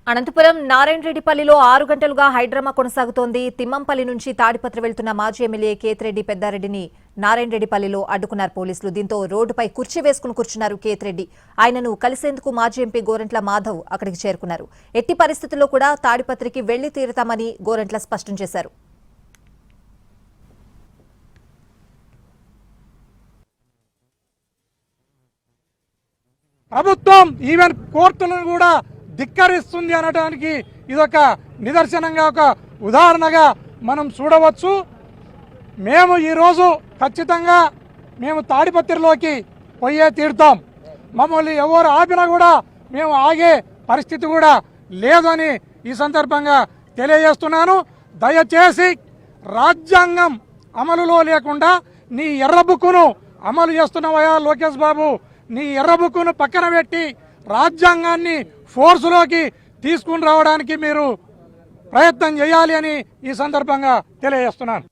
Anantapuram నారాయణరెడ్డిపల్లిలో 6 గంటలుగా high drama కొనసాగుతోంది. తిమ్మంపల్లి నుంచి తాడిపత్రి వెళ్తున్న మాజీ ఎమ్మెల్యే కేతిరెడ్డి పెద్దారెడ్డిని నారాయణరెడ్డిపల్లిలో అడ్డుకున్నారు పోలీసులు. దీంతో రోడ్డుపై కుర్చీ వేసుకుని కూర్చున్నారు కేతిరెడ్డి. ఆయనను కలిసేందుకు మాజీ ఎంపీ గోరంట్ల మాధవ్ అక్కడికి చేరుకున్నారు. ఎట్టి పరిస్థితుల్లో కూడా తాడిపత్రికి వెళ్లి తీరుతామని గోరంట్ల స్పష్టం చేశారు. ప్రభుత్వం ఈవెన్ కోర్టులను కూడా ధిక్కరిస్తుంది అనడానికి ఇదొక నిదర్శనంగా, ఒక ఉదాహరణగా మనం చూడవచ్చు. మేము ఈరోజు ఖచ్చితంగా మేము తాడిపత్రిలోకి పోయే తీరుతాం. మమ్మల్ని ఎవరు ఆపినా కూడా మేము ఆగే పరిస్థితి కూడా లేదని ఈ సందర్భంగా తెలియజేస్తున్నాను. దయచేసి రాజ్యాంగం అమలులో లేకుండా నీ ఎర్రబుక్కును అమలు చేస్తున్నావా లోకేష్ బాబు? నీ ఎర్రబుక్కును పక్కన పెట్టి రాజ్యాంగాన్ని ఫోర్సులోకి తీసుకుని రావడానికి మీరు ప్రయత్నం చేయాలి అని ఈ సందర్భంగా తెలియజేస్తున్నాను.